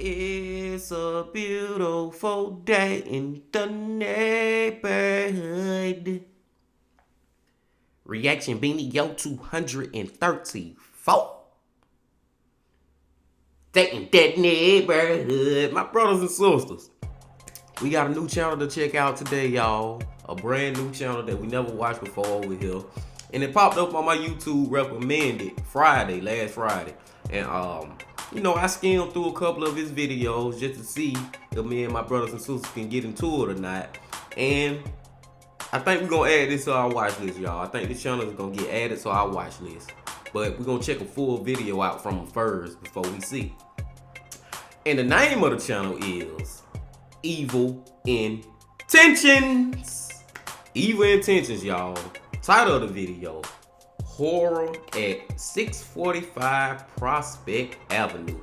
It's a beautiful day in the neighborhood. Reaction Beanie Yo 234. Day in that neighborhood. My brothers and sisters, we got a new channel to check out today, y'all. A brand new channel that we never watched before over here. And it popped up on my YouTube recommended last Friday. And you know, I skimmed through a couple of his videos just to see if me and my brothers and sisters can get into it or not. And I think we're gonna add this to our watch list, y'all. I think this channel is gonna get added to our watch list. But we're gonna check a full video out from him first before we see. And the name of the channel is Evil Intentions. Evil Intentions, y'all. Title of the video: Horror at 645 Prospect Avenue.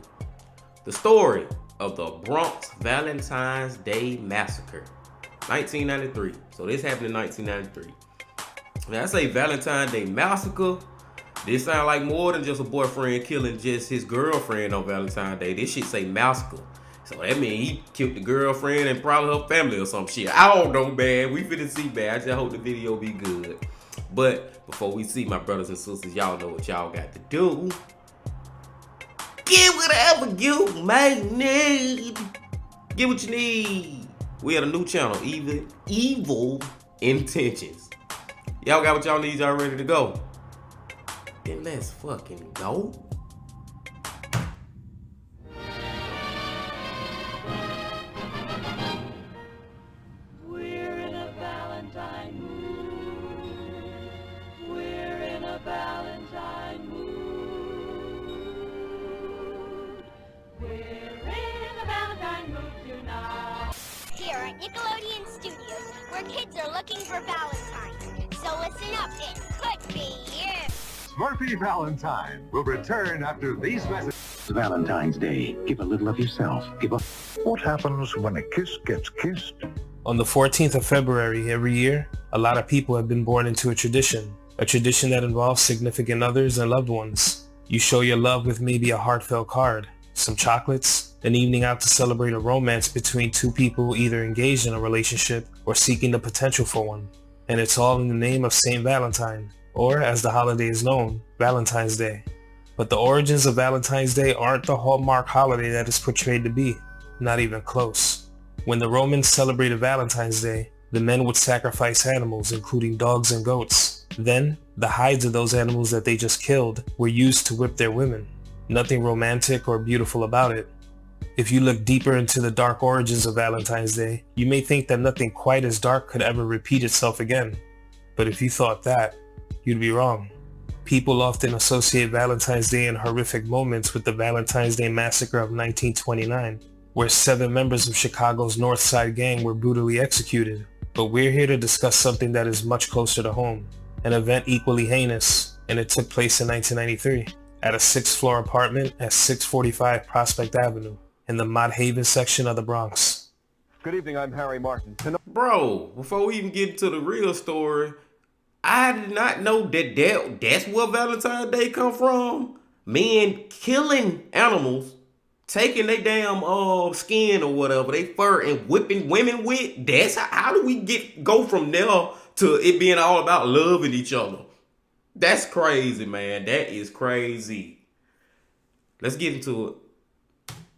The story of the Bronx Valentine's Day Massacre, 1993. So this happened in 1993. Now I say Valentine's Day Massacre, this sound like more than just a boyfriend killing just his girlfriend on Valentine's Day. This shit say massacre. So that means he killed the girlfriend and probably her family or some shit. I don't know, man. We finna see, man. I just hope the video be good. But before we see, my brothers and sisters, y'all know what y'all got to do. Get whatever you may need. Get what you need. We had a new channel, Evil Intentions. Y'all got what y'all need, y'all ready to go? Then let's fucking go. We're in a Valentine mood. We're in a Valentine mood. We're in a Valentine mood tonight. Here at Nickelodeon Studios, where kids are looking for Valentine. So listen up, it could be you. Murphy Valentine will return after these messages. Valentine's Day. Give a little of yourself. What happens when a kiss gets kissed? On the 14th of February every year, a lot of people have been born into a tradition that involves significant others and loved ones. You show your love with maybe a heartfelt card, some chocolates, an evening out to celebrate a romance between two people either engaged in a relationship or seeking the potential for one. And it's all in the name of Saint Valentine, or as the holiday is known, Valentine's Day. But the origins of Valentine's Day aren't the hallmark holiday that it's portrayed to be, not even close. When the Romans celebrated Valentine's Day, the men would sacrifice animals, including dogs and goats. Then, the hides of those animals that they just killed were used to whip their women. Nothing romantic or beautiful about it. If you look deeper into the dark origins of Valentine's Day, you may think that nothing quite as dark could ever repeat itself again. But if you thought that, you'd be wrong. People often associate Valentine's Day in horrific moments with the Valentine's Day Massacre of 1929, where 7 members of Chicago's North Side gang were brutally executed. But we're here to discuss something that is much closer to home, an event equally heinous, and it took place in 1993 at a 6th-floor apartment at 645 Prospect Avenue in the Mott Haven section of the Bronx. Good evening, I'm Harry Martin. Bro, before we even get to the real story, I did not know that that's where Valentine's Day come from. Men killing animals, taking their damn skin or whatever, they fur, and whipping women with. That's how do we go from there to it being all about loving each other? That's crazy, man. That is crazy. Let's get into it.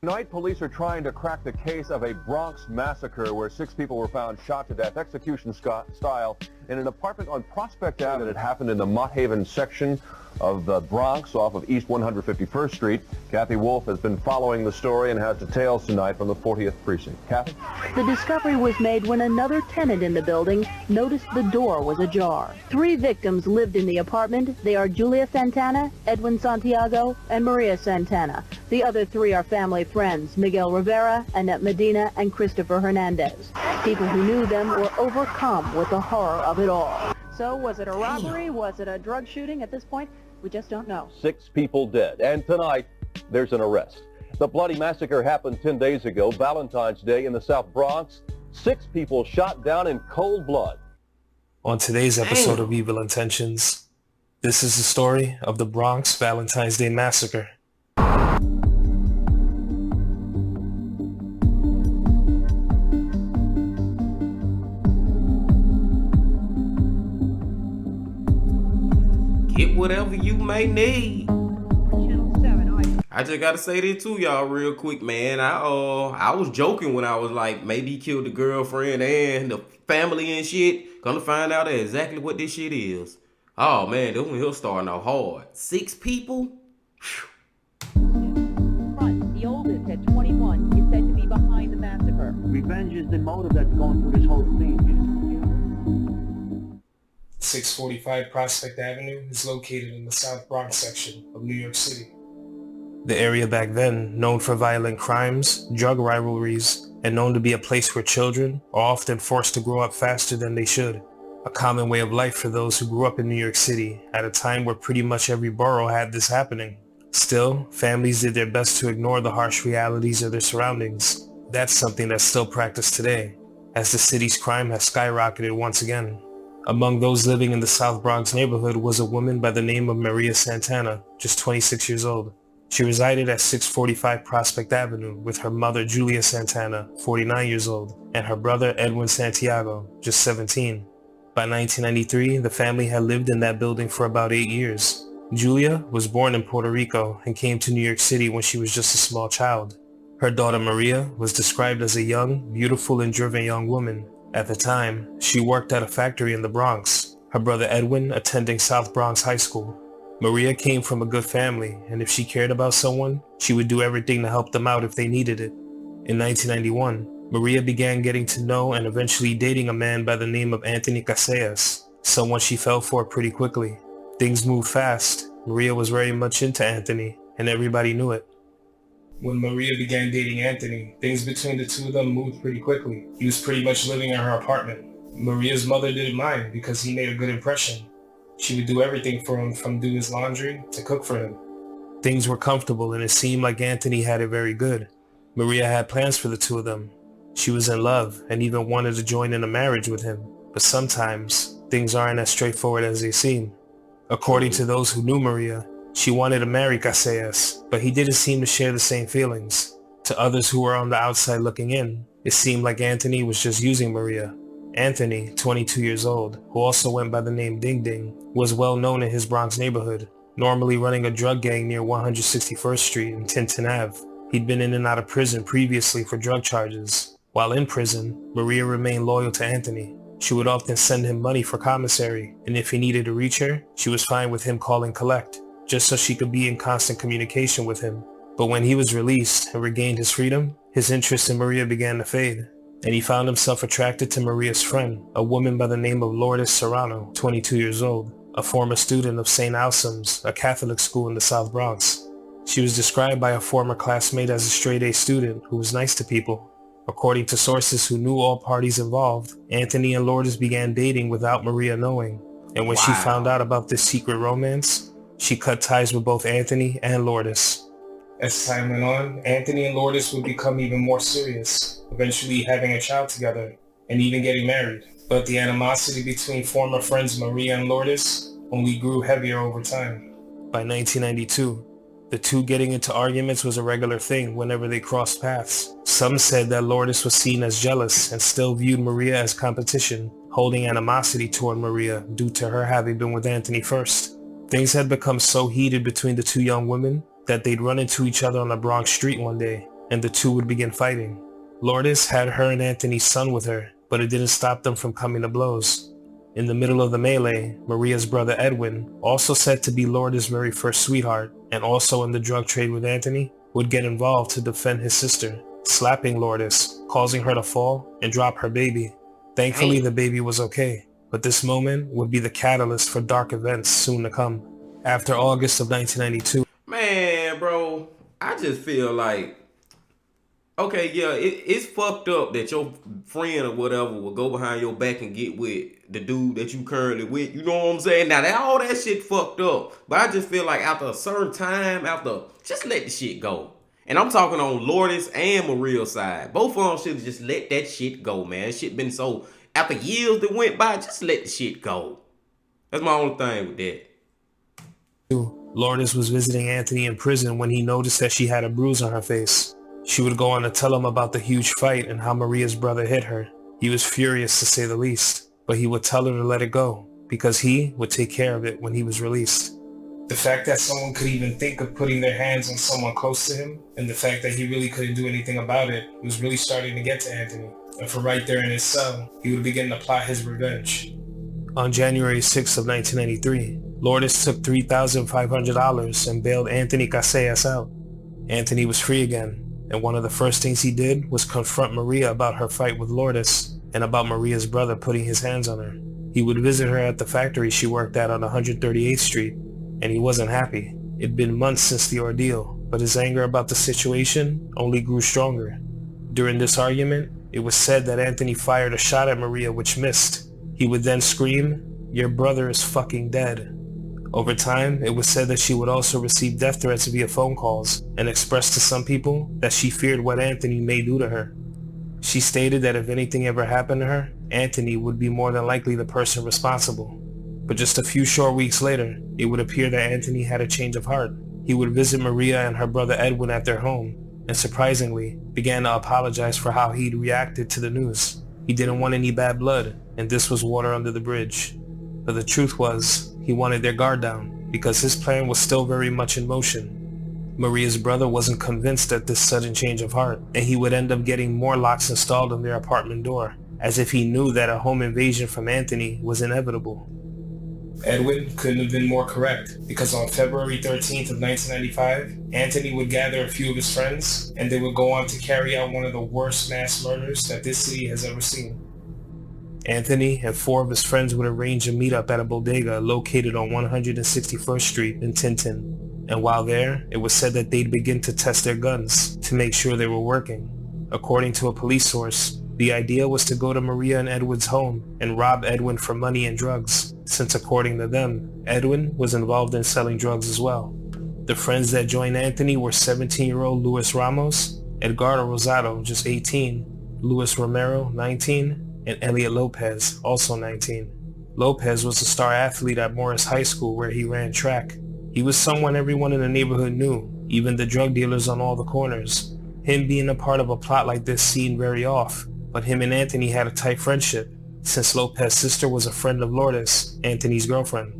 Tonight, police are trying to crack the case of a Bronx massacre where 6 people were found shot to death, execution style, in an apartment on Prospect Avenue. It happened in the Mott Haven section of the Bronx off of East 151st Street. Kathy Wolf has been following the story and has details tonight from the 40th Precinct. Kathy? The discovery was made when another tenant in the building noticed the door was ajar. 3 victims lived in the apartment. They are Julia Santana, Edwin Santiago, and Maria Santana. The other 3 are family friends, Miguel Rivera, Annette Medina, and Christopher Hernandez. People who knew them were overcome with the horror of it all. So was it a robbery? Was it a drug shooting? At this point, we just don't know. 6 people dead, and tonight there's an arrest. The bloody massacre happened 10 days ago, Valentine's Day in the South Bronx. 6 people shot down in cold blood. On today's episode of Evil Intentions, this is the story of the Bronx Valentine's Day Massacre. Get whatever you may need. I just gotta say this too, y'all, real quick, man. I was joking when I was like, maybe he killed the girlfriend and the family and shit. Gonna find out exactly what this shit is. Oh man, this one here starting out hard. 6 people? The oldest at 21 is said to be behind the massacre. Revenge is the motive that's going through this whole thing. 645 Prospect Avenue is located in the South Bronx section of New York City. The area back then, known for violent crimes, drug rivalries, and known to be a place where children are often forced to grow up faster than they should. A common way of life for those who grew up in New York City at a time where pretty much every borough had this happening. Still, families did their best to ignore the harsh realities of their surroundings. That's something that's still practiced today, as the city's crime has skyrocketed once again. Among those living in the South Bronx neighborhood was a woman by the name of Maria Santana, just 26 years old. She resided at 645 Prospect Avenue with her mother Julia Santana, 49 years old, and her brother Edwin Santiago, just 17. By 1993, the family had lived in that building for about 8 years. Julia was born in Puerto Rico and came to New York City when she was just a small child. Her daughter Maria was described as a young, beautiful, and driven young woman. At the time, she worked at a factory in the Bronx, her brother Edwin attending South Bronx High School. Maria came from a good family, and if she cared about someone, she would do everything to help them out if they needed it. In 1991, Maria began getting to know and eventually dating a man by the name of Anthony Casillas, someone she fell for pretty quickly. Things moved fast. Maria was very much into Anthony, and everybody knew it. When Maria began dating Anthony, things between the two of them moved pretty quickly. He was pretty much living in her apartment. Maria's mother didn't mind because he made a good impression. She would do everything for him, from do his laundry to cook for him. Things were comfortable, and it seemed like Anthony had it very good. Maria had plans for the two of them. She was in love and even wanted to join in a marriage with him. But sometimes, things aren't as straightforward as they seem. According to those who knew Maria, she wanted to marry Casillas, but he didn't seem to share the same feelings. To others who were on the outside looking in, it seemed like Anthony was just using Maria. Anthony, 22 years old, who also went by the name Ding Ding, was well known in his Bronx neighborhood, normally running a drug gang near 161st Street and Tinton Ave. He'd been in and out of prison previously for drug charges. While in prison, Maria remained loyal to Anthony. She would often send him money for commissary, and if he needed to reach her, she was fine with him calling collect, just so she could be in constant communication with him. But when he was released and regained his freedom, his interest in Maria began to fade, and he found himself attracted to Maria's friend, a woman by the name of Lourdes Serrano, 22 years old, a former student of St. Alsom's, a Catholic school in the South Bronx. She was described by a former classmate as a straight-A student who was nice to people. According to sources who knew all parties involved, Anthony and Lourdes began dating without Maria knowing, and when she found out about this secret romance, she cut ties with both Anthony and Lourdes. As time went on, Anthony and Lourdes would become even more serious, eventually having a child together, and even getting married. But the animosity between former friends Maria and Lourdes only grew heavier over time. By 1992, the two getting into arguments was a regular thing whenever they crossed paths. Some said that Lourdes was seen as jealous and still viewed Maria as competition, holding animosity toward Maria due to her having been with Anthony first. Things had become so heated between the two young women that they'd run into each other on a Bronx street one day, and the two would begin fighting. Lourdes had her and Anthony's son with her, but it didn't stop them from coming to blows. In the middle of the melee, Maria's brother Edwin, also said to be Lourdes' very first sweetheart, and also in the drug trade with Anthony, would get involved to defend his sister, slapping Lourdes, causing her to fall and drop her baby. Thankfully, the baby was okay, but this moment would be the catalyst for dark events soon to come. After August of 1992, Man, bro, I just feel like Okay, yeah, it's fucked up that your friend or whatever will go behind your back and get with the dude that you currently with. You know what I'm saying? Now, all that shit fucked up. But I just feel like after a certain time, just let the shit go. And I'm talking on Lourdes and Maria's side. Both of them should just let that shit go, man. Shit been so, after years that went by, just let the shit go. That's my only thing with that. Lourdes was visiting Anthony in prison when he noticed that she had a bruise on her face. She would go on to tell him about the huge fight and how Maria's brother hit her. He was furious to say the least, but he would tell her to let it go because he would take care of it when he was released. The fact that someone could even think of putting their hands on someone close to him, and the fact that he really couldn't do anything about it, was really starting to get to Anthony. And from right there in his cell, he would begin to plot his revenge. On January 6th of 1993, Lourdes took $3,500 and bailed Anthony Casillas out. Anthony was free again, and one of the first things he did was confront Maria about her fight with Lourdes and about Maria's brother putting his hands on her. He would visit her at the factory she worked at on 138th Street, and he wasn't happy. It'd been months since the ordeal, but his anger about the situation only grew stronger. During this argument, it was said that Anthony fired a shot at Maria which missed. He would then scream, "Your brother is fucking dead." Over time, it was said that she would also receive death threats via phone calls and expressed to some people that she feared what Anthony may do to her. She stated that if anything ever happened to her, Anthony would be more than likely the person responsible. But just a few short weeks later, it would appear that Anthony had a change of heart. He would visit Maria and her brother Edwin at their home, and surprisingly, began to apologize for how he'd reacted to the news. He didn't want any bad blood, and this was water under the bridge. But the truth was, he wanted their guard down, because his plan was still very much in motion. Maria's brother wasn't convinced at this sudden change of heart, and he would end up getting more locks installed on their apartment door, as if he knew that a home invasion from Anthony was inevitable. Edwin couldn't have been more correct, because on February 13th of 1995, Anthony would gather a few of his friends, and they would go on to carry out one of the worst mass murders that this city has ever seen. Anthony and 4 of his friends would arrange a meetup at a bodega located on 161st Street in Tinton. And while there, it was said that they'd begin to test their guns to make sure they were working. According to a police source, the idea was to go to Maria and Edwin's home and rob Edwin for money and drugs, since according to them, Edwin was involved in selling drugs as well. The friends that joined Anthony were 17-year-old Luis Ramos, Edgardo Rosado, just 18, Luis Romero, 19, and Elliot Lopez, also 19. Lopez was a star athlete at Morris High School where he ran track. He was someone everyone in the neighborhood knew, even the drug dealers on all the corners. Him being a part of a plot like this seemed very off, but him and Anthony had a tight friendship, since Lopez's sister was a friend of Lourdes, Anthony's girlfriend.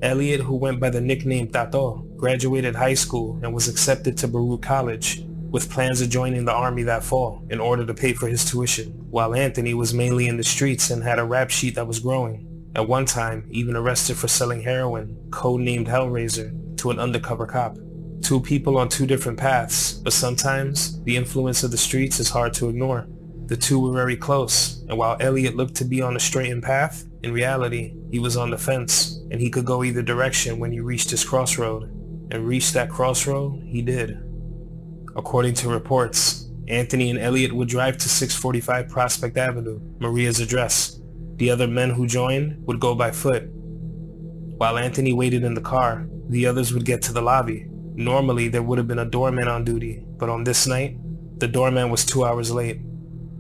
Elliot, who went by the nickname Tato, graduated high school and was accepted to Baruch College, with plans of joining the army that fall in order to pay for his tuition, while Anthony was mainly in the streets and had a rap sheet that was growing. At one time, even arrested for selling heroin, codenamed Hellraiser, to an undercover cop. 2 people on 2 different paths, but sometimes the influence of the streets is hard to ignore. The 2 were very close, and while Elliot looked to be on the straightened path, in reality, he was on the fence, and he could go either direction when he reached his crossroad. And reach that crossroad, he did. According to reports, Anthony and Elliot would drive to 645 Prospect Avenue, Maria's address. The other men who joined would go by foot. While Anthony waited in the car, the others would get to the lobby. Normally, there would have been a doorman on duty, but on this night, the doorman was 2 hours late.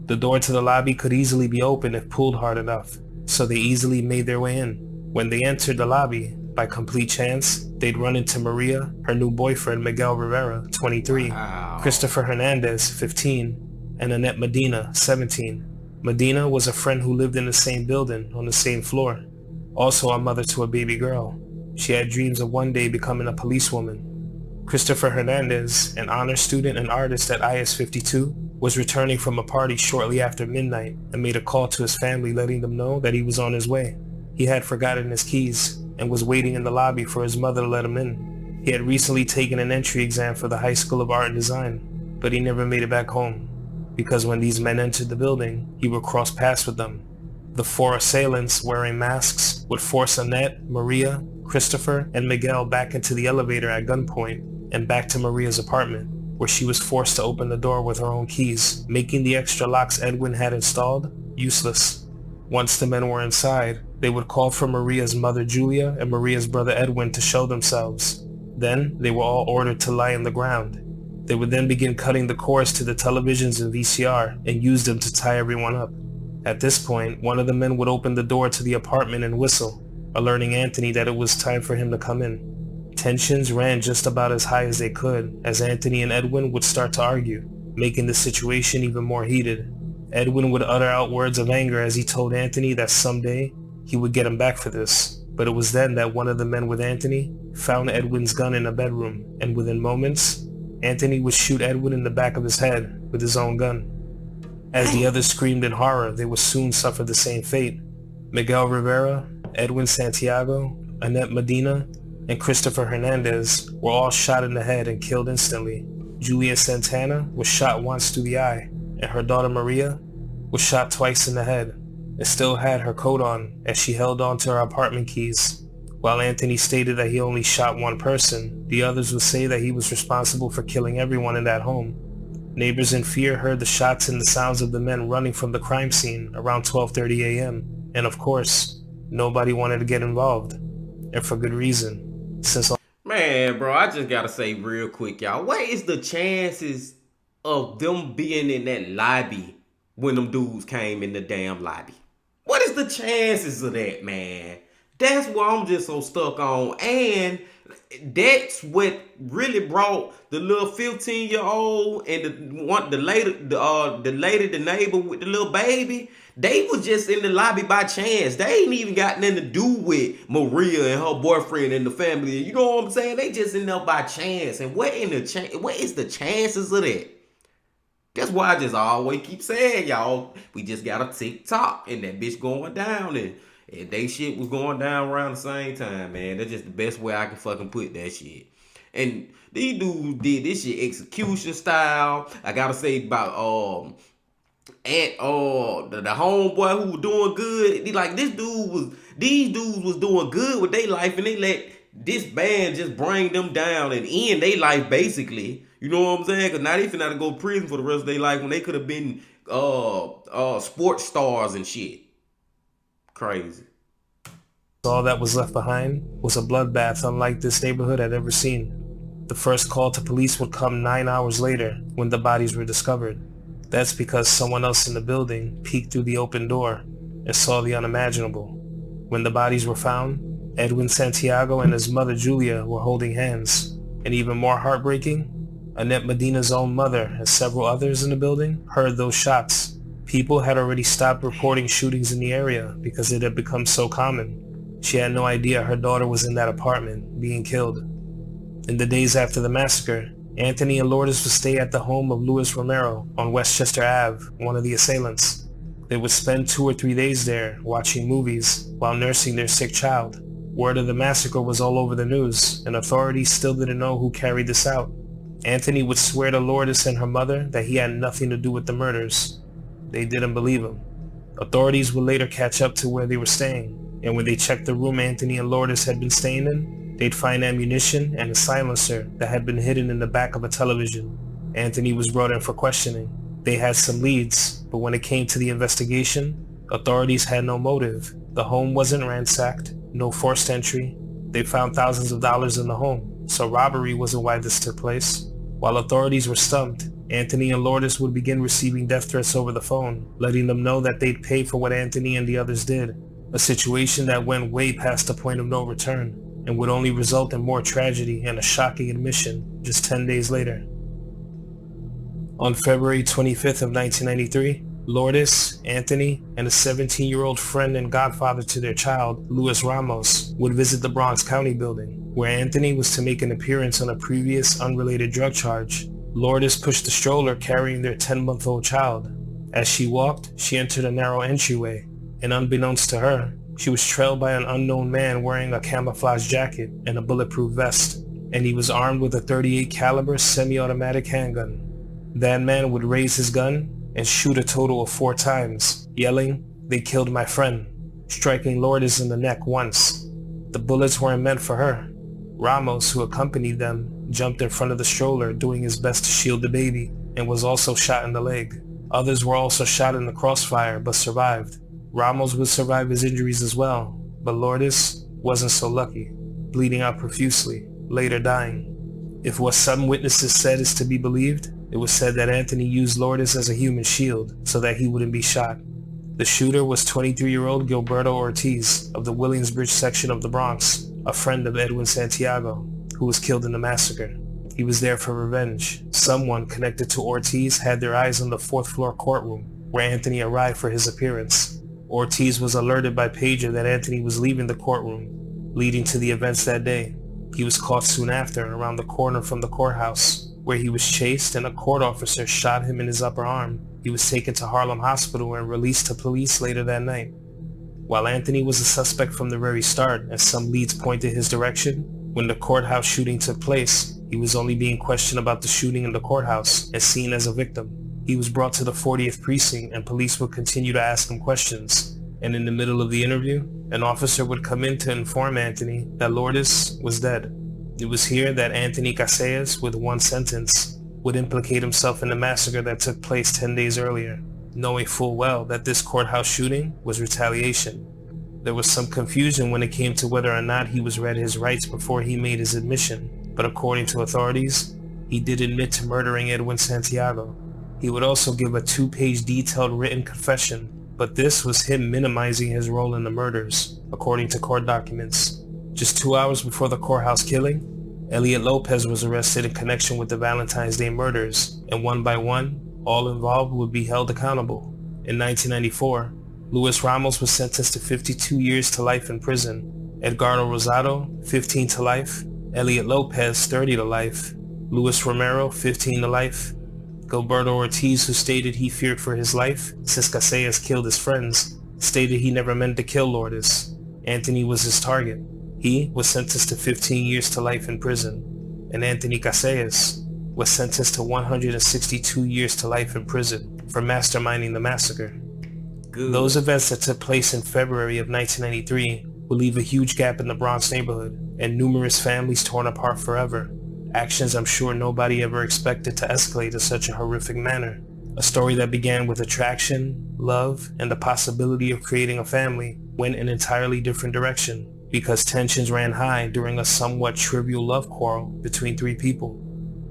The door to the lobby could easily be opened if pulled hard enough, so they easily made their way in. When they entered the lobby, by complete chance, they'd run into Maria, her new boyfriend Miguel Rivera, 23, Christopher Hernandez, 15, and Annette Medina, 17. Medina was a friend who lived in the same building on the same floor, also a mother to a baby girl. She had dreams of one day becoming a policewoman. Christopher Hernandez, an honor student and artist at IS-52, was returning from a party shortly after midnight and made a call to his family letting them know that he was on his way. He had forgotten his keys and was waiting in the lobby for his mother to let him in. He had recently taken an entry exam for the High School of Art and Design, but he never made it back home, because when these men entered the building, he would cross paths with them. The 4 assailants, wearing masks, would force Annette, Maria, Christopher, and Miguel back into the elevator at gunpoint and back to Maria's apartment. where she was forced to open the door with her own keys, making the extra locks Edwin had installed useless. Once the men were inside, they would call for Maria's mother Julia and Maria's brother Edwin to show themselves. Then, they were all ordered to lie on the ground. They would then begin cutting the cords to the televisions and VCR and use them to tie everyone up. At this point, one of the men would open the door to the apartment and whistle, alerting Anthony that it was time for him to come in. Tensions ran just about as high as they could, as Anthony and Edwin would start to argue, making the situation even more heated. Edwin would utter out words of anger as he told Anthony that someday he would get him back for this. But it was then that one of the men with Anthony found Edwin's gun in a bedroom, and within moments, Anthony would shoot Edwin in the back of his head with his own gun. As the others screamed in horror, they would soon suffer the same fate. Miguel Rivera, Edwin Santiago, Annette Medina, and Christopher Hernandez were all shot in the head and killed instantly. Julia Santana was shot once through the eye, and her daughter Maria was shot twice in the head and still had her coat on as she held on to her apartment keys. While Anthony stated that he only shot one person, the others would say that he was responsible for killing everyone in that home. Neighbors in fear heard the shots and the sounds of the men running from the crime scene around 12:30 a.m. And of course, nobody wanted to get involved. And for good reason. Man, bro, I just gotta say real quick, y'all. What is the chances of them being in that lobby when them dudes came in the damn lobby? What is the chances of that, man? That's what I'm just so stuck on. And that's what really brought the little 15-year-old and the lady, the neighbor with the little baby. They was just in the lobby by chance. They ain't even got nothing to do with Maria and her boyfriend and the family. You know what I'm saying? They just in there by chance. And what is the chances of that? That's why I just always keep saying, y'all, we just got a TikTok and that bitch going down, and they shit was going down around the same time, man. That's just the best way I can fucking put that shit. And these dudes did this shit execution style. I gotta say about the homeboy who was doing good. These dudes was doing good with their life, and they let this band just bring them down and end their life basically. You know what I'm saying? Because now they finna have to go to prison for the rest of their life when they could have been sports stars and shit. Crazy. All that was left behind was a bloodbath unlike this neighborhood had ever seen. The first call to police would come 9 hours later when the bodies were discovered. That's because someone else in the building peeked through the open door and saw the unimaginable. When the bodies were found, Edwin Santiago and his mother Julia were holding hands. And even more heartbreaking, Annette Medina's own mother and several others in the building heard those shots. People had already stopped reporting shootings in the area because it had become so common. She had no idea her daughter was in that apartment, being killed. In the days after the massacre, Anthony and Lourdes would stay at the home of Luis Romero on Westchester Ave, one of the assailants. They would spend 2 or 3 days there, watching movies, while nursing their sick child. Word of the massacre was all over the news, and authorities still didn't know who carried this out. Anthony would swear to Lourdes and her mother that he had nothing to do with the murders. They didn't believe him. Authorities would later catch up to where they were staying, and when they checked the room Anthony and Lourdes had been staying in, they'd find ammunition and a silencer that had been hidden in the back of a television. Anthony was brought in for questioning. They had some leads, but when it came to the investigation, authorities had no motive. The home wasn't ransacked, no forced entry. They found thousands of dollars in the home, so robbery wasn't why this took place. While authorities were stumped, Anthony and Lourdes would begin receiving death threats over the phone, letting them know that they'd pay for what Anthony and the others did, a situation that went way past the point of no return and would only result in more tragedy and a shocking admission just 10 days later. On February 25th of 1993, Lourdes, Anthony, and a 17-year-old friend and godfather to their child, Luis Ramos, would visit the Bronx County building, where Anthony was to make an appearance on a previous unrelated drug charge. Lourdes pushed the stroller carrying their 10-month-old child. As she walked, she entered a narrow entryway, and unbeknownst to her, she was trailed by an unknown man wearing a camouflage jacket and a bulletproof vest, and he was armed with a .38 caliber semi-automatic handgun. That man would raise his gun and shoot a total of 4 times, yelling, "They killed my friend," striking Lourdes in the neck once. The bullets weren't meant for her. Ramos, who accompanied them, jumped in front of the stroller, doing his best to shield the baby, and was also shot in the leg. Others were also shot in the crossfire, but survived. Ramos would survive his injuries as well, but Lourdes wasn't so lucky, bleeding out profusely, later dying. If what some witnesses said is to be believed, it was said that Anthony used Lourdes as a human shield so that he wouldn't be shot. The shooter was 23-year-old Gilberto Ortiz of the Williamsbridge section of the Bronx, a friend of Edwin Santiago, who was killed in the massacre. He was there for revenge. Someone connected to Ortiz had their eyes on the fourth-floor courtroom, where Anthony arrived for his appearance. Ortiz was alerted by pager that Anthony was leaving the courtroom, leading to the events that day. He was caught soon after, around the corner from the courthouse, where he was chased and a court officer shot him in his upper arm. He was taken to Harlem Hospital and released to police later that night. While Anthony was a suspect from the very start, and some leads pointed his direction, when the courthouse shooting took place, he was only being questioned about the shooting in the courthouse and seen as a victim. He was brought to the 40th precinct and police would continue to ask him questions. And in the middle of the interview, an officer would come in to inform Anthony that Lourdes was dead. It was here that Anthony Casillas, with one sentence, would implicate himself in the massacre that took place 10 days earlier, knowing full well that this courthouse shooting was retaliation. There was some confusion when it came to whether or not he was read his rights before he made his admission, but according to authorities, he did admit to murdering Edwin Santiago. He would also give a 2-page detailed written confession, but this was him minimizing his role in the murders, according to court documents. Just 2 hours before the courthouse killing, Elliot Lopez was arrested in connection with the Valentine's Day murders, and one by one, all involved would be held accountable. In 1994, Luis Ramos was sentenced to 52 years to life in prison, Edgardo Rosado, 15 to life, Elliot Lopez, 30 to life, Luis Romero, 15 to life, Gilberto Ortiz, who stated he feared for his life since Casillas killed his friends, stated he never meant to kill Lourdes. Anthony was his target. He was sentenced to 15 years to life in prison, and Anthony Casillas was sentenced to 162 years to life in prison for masterminding the massacre. Good. Those events that took place in February of 1993 will leave a huge gap in the Bronx neighborhood and numerous families torn apart forever. Actions I'm sure nobody ever expected to escalate in such a horrific manner. A story that began with attraction, love, and the possibility of creating a family went an entirely different direction because tensions ran high during a somewhat trivial love quarrel between 3 people.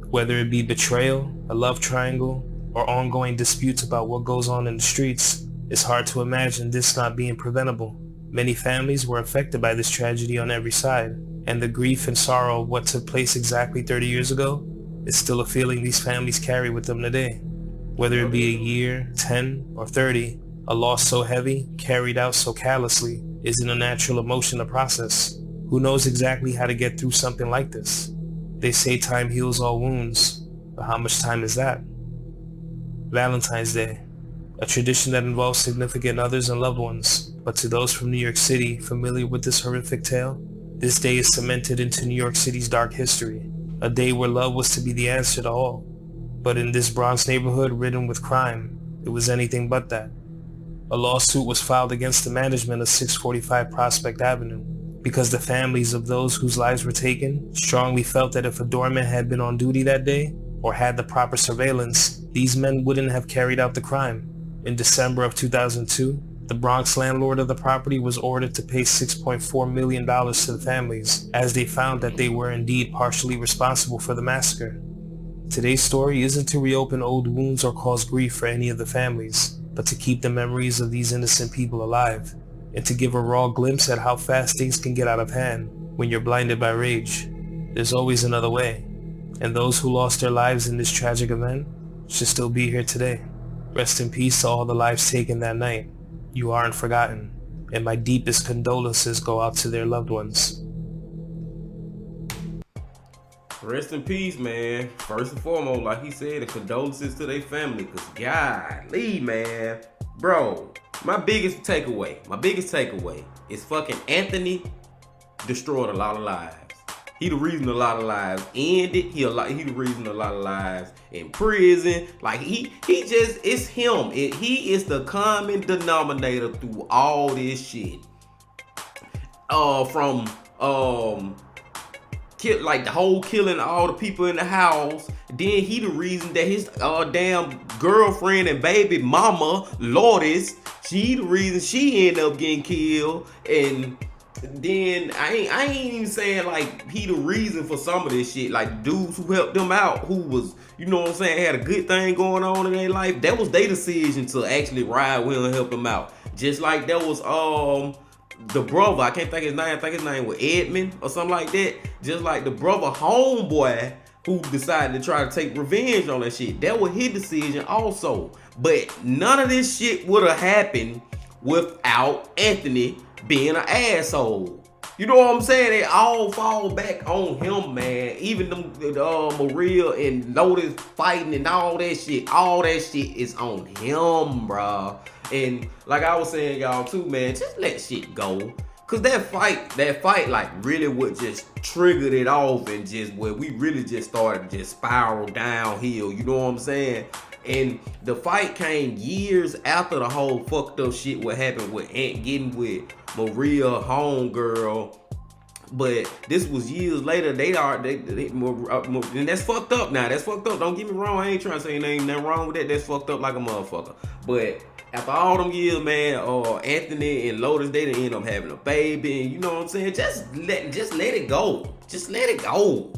Whether it be betrayal, a love triangle, or ongoing disputes about what goes on in the streets, it's hard to imagine this not being preventable. Many families were affected by this tragedy on every side, and the grief and sorrow of what took place exactly 30 years ago is still a feeling these families carry with them today. Whether it be a year, 10, or 30, a loss so heavy, carried out so callously, isn't a natural emotion to process. Who knows exactly how to get through something like this? They say time heals all wounds, but how much time is that? Valentine's Day, a tradition that involves significant others and loved ones, but to those from New York City familiar with this horrific tale, this day is cemented into New York City's dark history, a day where love was to be the answer to all. But in this Bronx neighborhood ridden with crime, it was anything but that. A lawsuit was filed against the management of 645 Prospect Avenue because the families of those whose lives were taken strongly felt that if a doorman had been on duty that day or had the proper surveillance, these men wouldn't have carried out the crime. In December of 2002, the Bronx landlord of the property was ordered to pay $6.4 million to the families, as they found that they were indeed partially responsible for the massacre. Today's story isn't to reopen old wounds or cause grief for any of the families, but to keep the memories of these innocent people alive, and to give a raw glimpse at how fast things can get out of hand when you're blinded by rage. There's always another way, and those who lost their lives in this tragic event should still be here today. Rest in peace to all the lives taken that night. You aren't forgotten, and my deepest condolences go out to their loved ones. Rest in peace, man. First and foremost, like he said, the condolences to their family. Cause golly, man. Bro, my biggest takeaway is fucking Anthony destroyed a lot of lives. He the reason a lot of lives ended. He the reason a lot of lives in prison. Like he just, it's him. He is the common denominator through all this shit. From like the whole killing all the people in the house. Then he the reason that his damn girlfriend and baby mama, Lourdes, she the reason she ended up getting killed. And then I ain't even saying like he the reason for some of this shit. Like the dudes who helped them out, who was, you know what I'm saying, had a good thing going on in their life, that was their decision to actually ride with him and help them out. Just like that was the brother, I can't think his name, I think his name was Edmund or something like that. Just like the brother homeboy who decided to try to take revenge on that shit. That was his decision also. But none of this shit would have happened without Anthony being an asshole. You know what I'm saying? They all fall back on him, man. Even them Maria and Lotus fighting and all that shit is on him, bro. And like I was saying, y'all too, man, just let shit go. Cause that fight like really what just triggered it off, and just where we really just started just spiral downhill, you know what I'm saying? And the fight came years after the whole fucked up shit what happened with Ant getting with Maria homegirl. But this was years later. And that's fucked up now. That's fucked up. Don't get me wrong. I ain't trying to say ain't nothing wrong with that. That's fucked up like a motherfucker. But after all them years, man, Anthony and Lotus, they didn't end up having a baby. And you know what I'm saying? Just let it go. Just let it go.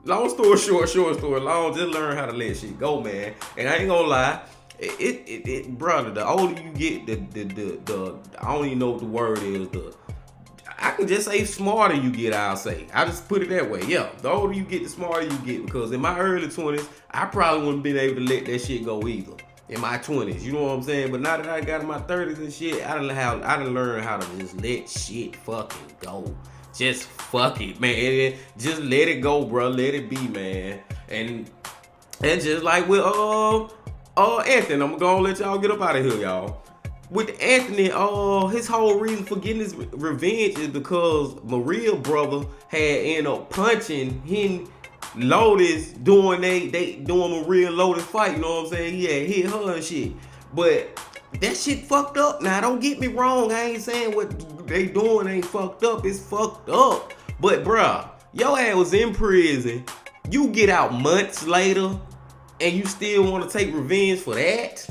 Long story short story long. Just learn how to let shit go, man. And I ain't gonna lie. Brother, the older you get, the I don't even know what the word is. I can just say smarter you get, I'll say. I just put it that way. Yeah, the older you get, the smarter you get. Because in my early 20s, I probably wouldn't been able to let that shit go either. In my 20s, you know what I'm saying? But now that I got in my 30s and shit, I done learned how to just let shit fucking go. Just fuck it, man. Just let it go, bro. Let it be, man. And just like with Anthony, I'm gonna let y'all get up out of here, y'all. With Anthony, his whole reason for getting his revenge is because Maria brother had ended up punching him, Lotus, doing Maria and Lotus fight. You know what I'm saying? He had hit her and shit. But that shit fucked up. Now don't get me wrong. I ain't saying what they doing ain't fucked up. It's fucked up. But bruh, your ass was in prison. You get out months later, and you still want to take revenge for that?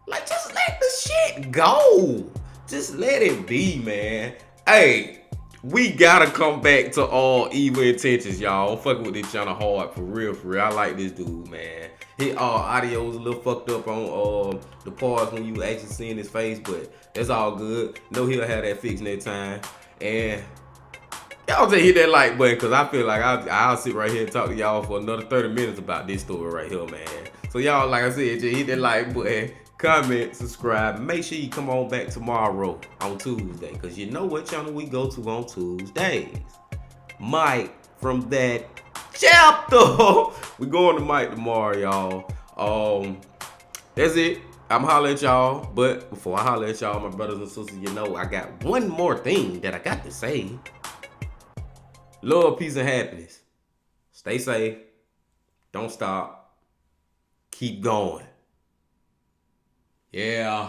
Like, just let the shit go. Just let it be, man. Hey, we gotta come back to all evil intentions, y'all. I'm fucking with this channel hard, for real, for real. I like this dude, man. His audio was a little fucked up on the parts when you actually seeing his face, but that's all good. Know he'll have that fixed next time. And y'all just hit that like button, because I feel like I'll sit right here and talk to y'all for another 30 minutes about this story right here, man. So y'all, like I said, just hit that like button, comment, subscribe, and make sure you come on back tomorrow on Tuesday, because you know what channel we go to on Tuesdays. Mike from that chapter. We going to Mike tomorrow, y'all. That's it. I'm holler at y'all, but before I holler at y'all, my brothers and sisters, you know I got one more thing that I got to say. Love, peace, and happiness. Stay safe. Don't stop. Keep going. Yeah.